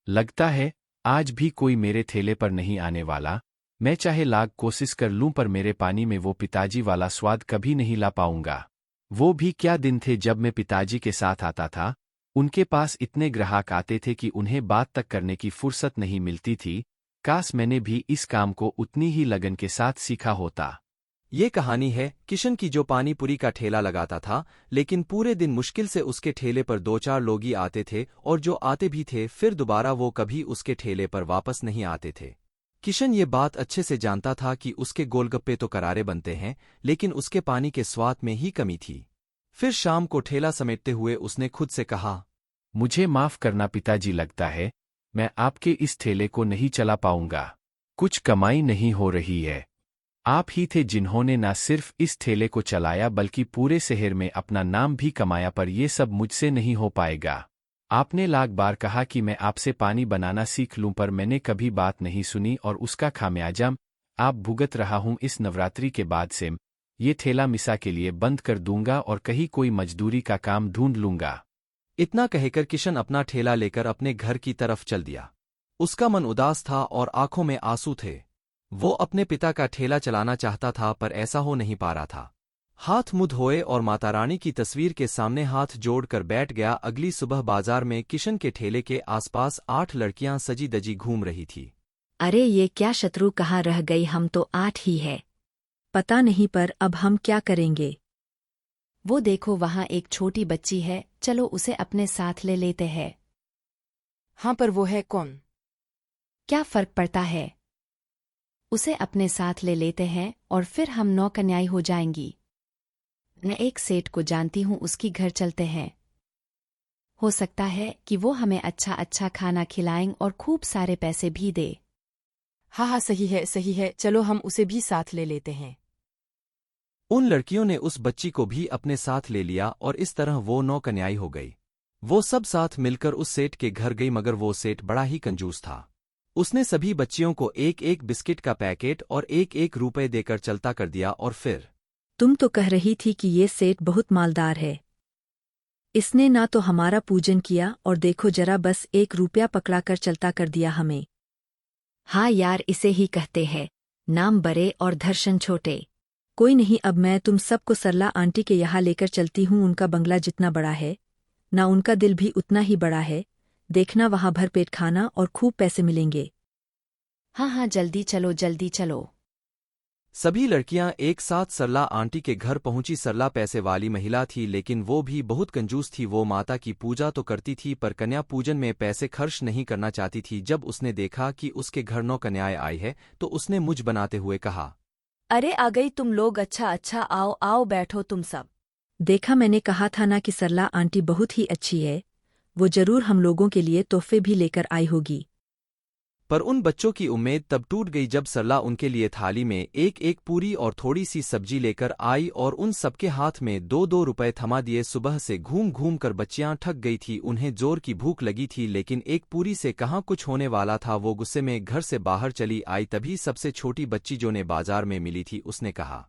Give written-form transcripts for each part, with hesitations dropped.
लगता है आज भी कोई मेरे ठेले पर नहीं आने वाला। मैं चाहे लाख कोशिश कर लूं पर मेरे पानी में वो पिताजी वाला स्वाद कभी नहीं ला पाऊंगा। वो भी क्या दिन थे जब मैं पिताजी के साथ आता था। उनके पास इतने ग्राहक आते थे कि उन्हें बात तक करने की फुर्सत नहीं मिलती थी। काश मैंने भी इस काम को उतनी ही लगन के साथ सीखा होता। ये कहानी है किशन की, जो पानी पूरी का ठेला लगाता था, लेकिन पूरे दिन मुश्किल से उसके ठेले पर दो चार लोग ही आते थे, और जो आते भी थे फिर दोबारा वो कभी उसके ठेले पर वापस नहीं आते थे। किशन ये बात अच्छे से जानता था कि उसके गोलगप्पे तो करारे बनते हैं, लेकिन उसके पानी के स्वाद में ही कमी थी। फिर शाम को ठेला समेटते हुए उसने खुद से कहा, मुझे माफ करना पिताजी, लगता है मैं आपके इस ठेले को नहीं चला पाऊंगा। कुछ कमाई नहीं हो रही है। आप ही थे जिन्होंने न सिर्फ इस ठेले को चलाया बल्कि पूरे शहर में अपना नाम भी कमाया, पर ये सब मुझसे नहीं हो पाएगा। आपने लाख बार कहा कि मैं आपसे पानी बनाना सीख लूं, पर मैंने कभी बात नहीं सुनी और उसका खामियाजा आप भुगत रहा हूं। इस नवरात्रि के बाद से ये ठेला मिसा के लिए बंद कर दूंगा और कहीं कोई मजदूरी का काम ढूंढ लूंगा। इतना कहकर किशन अपना ठेला लेकर अपने घर की तरफ चल दिया। उसका मन उदास था और आंखों में आंसू थे। वो अपने पिता का ठेला चलाना चाहता था पर ऐसा हो नहीं पा रहा था। हाथ मुंह धोए और माता रानी की तस्वीर के सामने हाथ जोड़कर बैठ गया। अगली सुबह बाजार में किशन के ठेले के आसपास 8 लड़कियां सजी दजी घूम रही थी। अरे ये क्या शत्रु कहाँ रह गई, हम तो 8 ही है। पता नहीं पर अब हम क्या करेंगे। वो देखो वहाँ एक छोटी बच्ची है, चलो उसे अपने साथ ले लेते हैं। हाँ पर वो है कौन? क्या फर्क पड़ता है, उसे अपने साथ ले लेते हैं और फिर हम 9 कन्याएं हो जाएंगी। मैं एक सेठ को जानती हूँ, उसकी घर चलते हैं। हो सकता है कि वो हमें अच्छा अच्छा खाना खिलाएं और खूब सारे पैसे भी दे। हाँ हाँ सही है, चलो हम उसे भी साथ ले लेते हैं। उन लड़कियों ने उस बच्ची को भी अपने साथ ले लिया और इस तरह वो 9 कन्याएं हो गई। वो सब साथ मिलकर उस सेठ के घर गई, मगर वो सेठ बड़ा ही कंजूस था। उसने सभी बच्चियों को एक एक बिस्किट का पैकेट और एक एक रुपए देकर चलता कर दिया और फिर, तुम तो कह रही थी कि ये सेठ बहुत मालदार है। इसने ना तो हमारा पूजन किया और देखो जरा, बस 1 रुपया पकड़ा कर चलता कर दिया हमें। हाँ यार, इसे ही कहते हैं नाम बड़े और दर्शन छोटे। कोई नहीं, अब मैं तुम सबको सरला आंटी के यहाँ लेकर चलती हूँ। उनका बंगला जितना बड़ा है ना उनका दिल भी उतना ही बड़ा है। देखना वहाँ भरपेट खाना और खूब पैसे मिलेंगे। हाँ हाँ जल्दी चलो जल्दी चलो। सभी लड़कियां एक साथ सरला आंटी के घर पहुंची। सरला पैसे वाली महिला थी, लेकिन वो भी बहुत कंजूस थी। वो माता की पूजा तो करती थी पर कन्या पूजन में पैसे खर्च नहीं करना चाहती थी। जब उसने देखा कि उसके घर 9 कन्याएं आई है तो उसने मुझ बनाते हुए कहा, अरे आ गई तुम लोग, अच्छा आओ आओ बैठो तुम सब। देखा, मैंने कहा था ना कि सरला आंटी बहुत ही अच्छी है। वो जरूर हम लोगों के लिए तोहफे भी लेकर आई होगी। पर उन बच्चों की उम्मीद तब टूट गई जब सरला उनके लिए थाली में एक एक पूरी और थोड़ी सी सब्जी लेकर आई और उन सबके हाथ में 2-2 रुपए थमा दिए। सुबह से घूम घूम कर बच्चियां थक गई थी, उन्हें जोर की भूख लगी थी, लेकिन एक पूरी से कहाँ कुछ होने वाला था। वो गुस्से में घर से बाहर चली आई। तभी सबसे छोटी बच्ची जो ने बाजार में मिली थी, उसने कहा,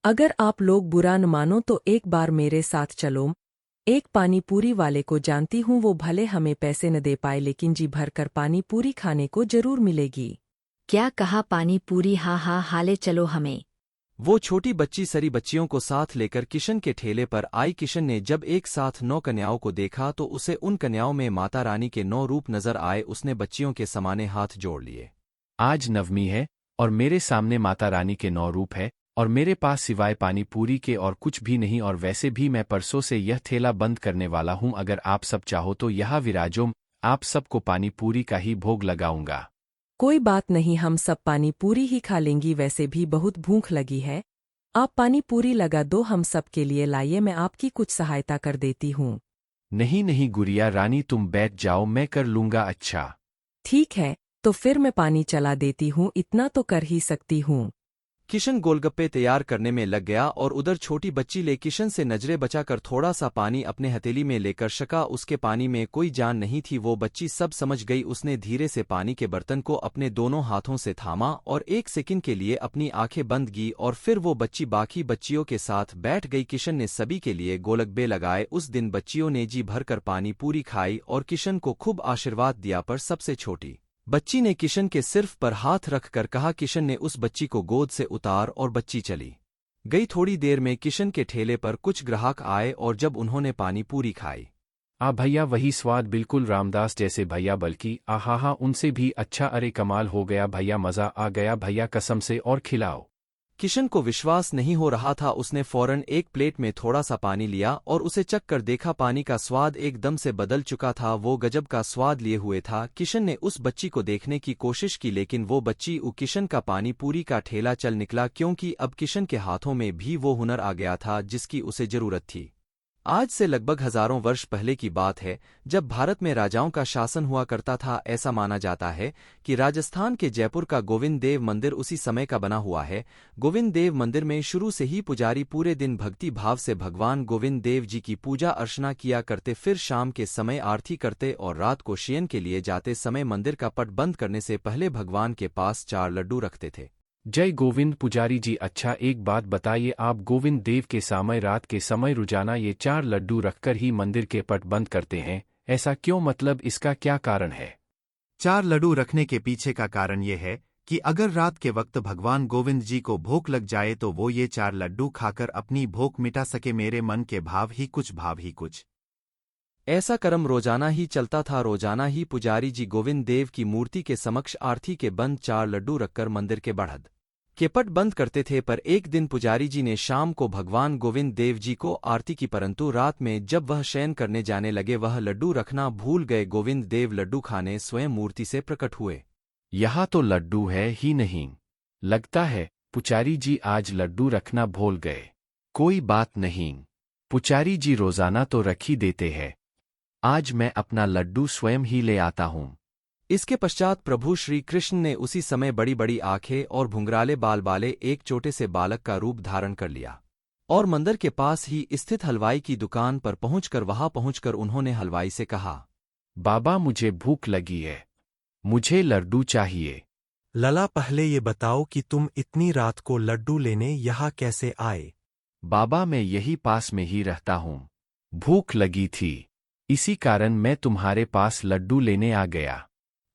अगर आप लोग बुरा न मानो तो एक बार मेरे साथ चलो। एक पानी पूरी वाले को जानती हूँ, वो भले हमें पैसे न दे पाए लेकिन जी भर कर पानी पूरी खाने को जरूर मिलेगी। क्या कहा, पानी पूरी? हाँ हाँ हाले चलो हमें। वो छोटी बच्ची सरी बच्चियों को साथ लेकर किशन के ठेले पर आई। किशन ने जब एक साथ 9 कन्याओं को देखा तो उसे उन कन्याओं में माता रानी के 9 रूप नजर आए। उसने बच्चियों के समाने हाथ जोड़ लिए। आज नवमी है और मेरे सामने माता रानी के 9 रूप है और मेरे पास सिवाय पानी पूरी के और कुछ भी नहीं, और वैसे भी मैं परसों से यह ठेला बंद करने वाला हूं। अगर आप सब चाहो तो यहाँ विराजो, आप सबको पानी पूरी का ही भोग लगाऊंगा। कोई बात नहीं, हम सब पानी पूरी ही खा लेंगी, वैसे भी बहुत भूख लगी है। आप पानी पूरी लगा दो हम सब के लिए, लाइए मैं आपकी कुछ सहायता कर देती हूँ। नहीं नहीं गुड़िया रानी, तुम बैठ जाओ, मैं कर लूंगा। अच्छा ठीक है, तो फिर मैं पानी चला देती हूँ, इतना तो कर ही सकती हूँ। किशन गोलगप्पे तैयार करने में लग गया और उधर छोटी बच्ची ले किशन से नजरें बचाकर थोड़ा सा पानी अपने हथेली में लेकर शका उसके पानी में कोई जान नहीं थी। वो बच्ची सब समझ गई। उसने धीरे से पानी के बर्तन को अपने दोनों हाथों से थामा और एक सेकंड के लिए अपनी आंखें बंद की और फिर वो बच्ची बाकी बच्चियों के साथ बैठ गई। किशन ने सभी के लिए गोलगप्पे लगाए। उस दिन बच्चियों ने जी भरकर पानी पूरी खाई और किशन को खूब आशीर्वाद दिया, पर सबसे छोटी बच्ची ने किशन के सिर्फ पर हाथ रख कर कहा। किशन ने उस बच्ची को गोद से उतार और बच्ची चली गई। थोड़ी देर में किशन के ठेले पर कुछ ग्राहक आए और जब उन्होंने पानी पूरी खाई, भैया वही स्वाद, बिल्कुल रामदास जैसे भैया, बल्कि आहा उनसे भी अच्छा। अरे कमाल हो गया भैया, मजा आ गया भैया, कसम से और खिलाओ। किशन को विश्वास नहीं हो रहा था। उसने फौरन एक प्लेट में थोड़ा सा पानी लिया और उसे चख कर देखा। पानी का स्वाद एकदम से बदल चुका था। वो गजब का स्वाद लिए हुए था। किशन ने उस बच्ची को देखने की कोशिश की, लेकिन वो बच्ची किशन का पानी पूरी का ठेला चल निकला, क्योंकि अब किशन के हाथों में भी वो हुनर आ गया था जिसकी उसे जरूरत थी। आज से लगभग हजारों वर्ष पहले की बात है, जब भारत में राजाओं का शासन हुआ करता था। ऐसा माना जाता है कि राजस्थान के जयपुर का गोविंद देव मंदिर उसी समय का बना हुआ है। गोविंद देव मंदिर में शुरू से ही पुजारी पूरे दिन भक्ति भाव से भगवान गोविंद देव जी की पूजा अर्चना किया करते, फिर शाम के समय आरती करते और रात को शयन के लिए जाते समय मंदिर का पट बंद करने से पहले भगवान के पास 4 लड्डू रखते थे। जय गोविंद पुजारी जी। अच्छा एक बात बताइए, आप गोविंद देव के समय रात के समय रोजाना ये 4 लड्डू रखकर ही मंदिर के पट बंद करते हैं, ऐसा क्यों? मतलब इसका क्या कारण है? 4 लड्डू रखने के पीछे का कारण ये है कि अगर रात के वक्त भगवान गोविंद जी को भूख लग जाए तो वो ये 4 लड्डू खाकर अपनी भूख मिटा सके। मेरे मन के भाव ही कुछ। ऐसा क्रम रोजाना ही चलता था। रोजाना ही पुजारी जी गोविंद देव की मूर्ति के समक्ष आरती के बंद 4 लड्डू रखकर मंदिर के बढ़त के पट बंद करते थे। पर एक दिन पुजारी जी ने शाम को भगवान गोविंद देव जी को आरती की, परंतु रात में जब वह शयन करने जाने लगे वह लड्डू रखना भूल गए। गोविंद देव लड्डू खाने स्वयं मूर्ति से प्रकट हुए। यहाँ तो लड्डू है ही नहीं, लगता है पुजारी जी आज लड्डू रखना भूल गए। कोई बात नहीं, पुजारी जी रोजाना तो रख ही देते हैं, आज मैं अपना लड्डू स्वयं ही ले आता हूँ। इसके पश्चात प्रभु श्री कृष्ण ने उसी समय बड़ी बड़ी आंखें और भुंगराले बाल वाले एक छोटे से बालक का रूप धारण कर लिया और मंदिर के पास ही स्थित हलवाई की दुकान पर पहुंचकर उन्होंने हलवाई से कहा, बाबा मुझे भूख लगी है, मुझे लड्डू चाहिए। लला पहले ये बताओ कि तुम इतनी रात को लड्डू लेने यहाँ कैसे आए? बाबा मैं यही पास में ही रहता हूँ, भूख लगी थी, इसी कारण मैं तुम्हारे पास लड्डू लेने आ गया।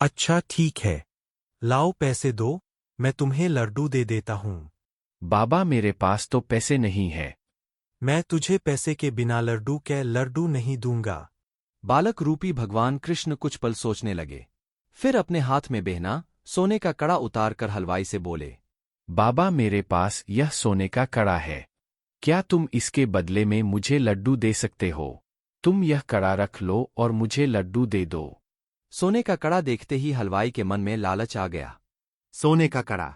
अच्छा ठीक है, लाओ पैसे दो, मैं तुम्हें लड्डू दे देता हूँ। बाबा मेरे पास तो पैसे नहीं है। मैं तुझे पैसे के बिना लड्डू नहीं दूंगा। बालक रूपी भगवान कृष्ण कुछ पल सोचने लगे, फिर अपने हाथ में बहना सोने का कड़ा उतार कर हलवाई से बोले, बाबा मेरे पास यह सोने का कड़ा है, क्या तुम इसके बदले में मुझे लड्डू दे सकते हो? तुम यह कड़ा रख लो और मुझे लड्डू दे दो। सोने का कड़ा देखते ही हलवाई के मन में लालच आ गया। सोने का कड़ा?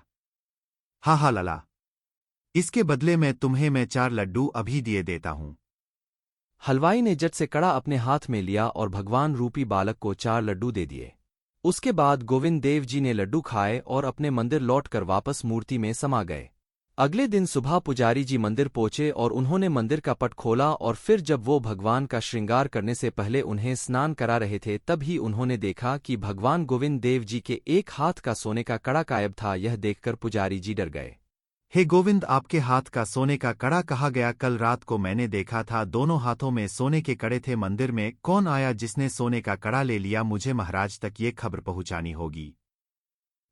हाँ लला, इसके बदले में तुम्हें 4 लड्डू अभी दिए देता हूँ। हलवाई ने झट से कड़ा अपने हाथ में लिया और भगवान रूपी बालक को 4 लड्डू दे दिए। उसके बाद गोविंद देव जी ने लड्डू खाए और अपने मंदिर लौटकर वापस मूर्ति में समा गए। अगले दिन सुबह पुजारी जी मंदिर पहुंचे और उन्होंने मंदिर का पट खोला और फिर जब वो भगवान का श्रृंगार करने से पहले उन्हें स्नान करा रहे थे तब ही उन्होंने देखा कि भगवान गोविंद देव जी के एक हाथ का सोने का कड़ा गायब था। यह देखकर पुजारी जी डर गए। हे गोविंद, आपके हाथ का सोने का कड़ा कहाँ गया? कल रात को मैंने देखा था दोनों हाथों में सोने के कड़े थे। मंदिर में कौन आया जिसने सोने का कड़ा ले लिया? मुझे महाराज तक ये खबर पहुंचानी होगी।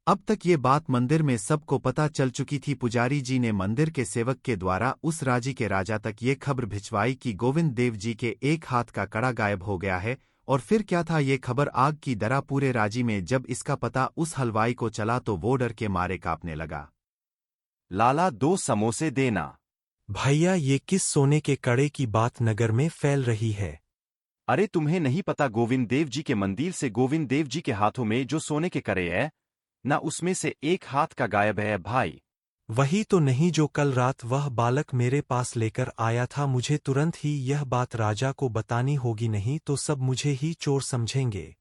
अब तक ये बात मंदिर में सबको पता चल चुकी थी। पुजारी जी ने मंदिर के सेवक के द्वारा उस राज्य के राजा तक ये खबर भिजवाई कि गोविंद देव जी के एक हाथ का कड़ा गायब हो गया है। और फिर क्या था, ये खबर आग की तरह पूरे राज्य में जब इसका पता उस हलवाई को चला तो वो डर के मारे कांपने लगा। लाला 2 समोसे देना। भैया ये किस सोने के कड़े की बात नगर में फैल रही है? अरे तुम्हें नहीं पता, गोविंद देव जी के मंदिर से गोविंद देव जी के हाथों में जो सोने के कड़े है ना, उसमें से एक हाथ का गायब है भाई। वही तो नहीं जो कल रात वह बालक मेरे पास लेकर आया था। मुझे तुरंत ही यह बात राजा को बतानी होगी, नहीं तो सब मुझे ही चोर समझेंगे।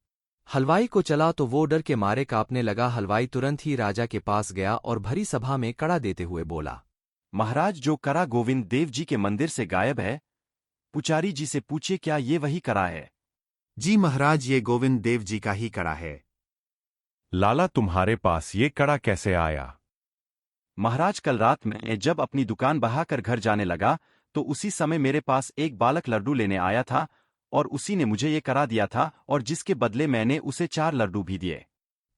हलवाई को चला तो वो डर के मारे कांपने लगा। हलवाई तुरंत ही राजा के पास गया और भरी सभा में कड़ा देते हुए बोला, महाराज, जो कड़ा गोविंद देव जी के मंदिर से गायब है, पुजारी जी से पूछिए क्या ये वही कड़ा है। जी महाराज, ये गोविंद देव जी का ही कड़ा है। लाला, तुम्हारे पास ये कड़ा कैसे आया? महाराज, कल रात मैं जब अपनी दुकान बहाकर घर जाने लगा तो उसी समय मेरे पास एक बालक लड्डू लेने आया था और उसी ने मुझे ये कड़ा दिया था और जिसके बदले मैंने उसे 4 लड्डू भी दिए।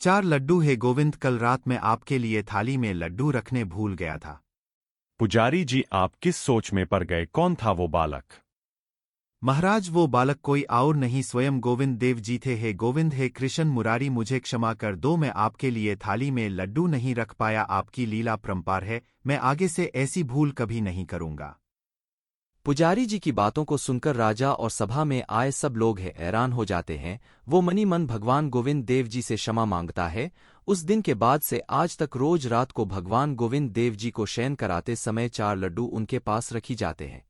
4 लड्डू है गोविंद, कल रात मैं आपके लिए थाली में लड्डू रखने भूल गया था। पुजारी जी, आप किस सोच में पड़ गए? कौन था वो बालक? महाराज, वो बालक कोई और नहीं, स्वयं गोविंद देव जी थे। हे गोविंद, हे कृष्ण मुरारी, मुझे क्षमा कर दो, मैं आपके लिए थाली में लड्डू नहीं रख पाया। आपकी लीला परंपार है, मैं आगे से ऐसी भूल कभी नहीं करूंगा। पुजारी जी की बातों को सुनकर राजा और सभा में आए सब लोग हैरान हो जाते हैं। वो मनी मन भगवान गोविंद देव जी से क्षमा मांगता है। उस दिन के बाद से आज तक रोज रात को भगवान गोविंद देव जी को शयन कराते समय 4 लड्डू उनके पास रखी जाते हैं।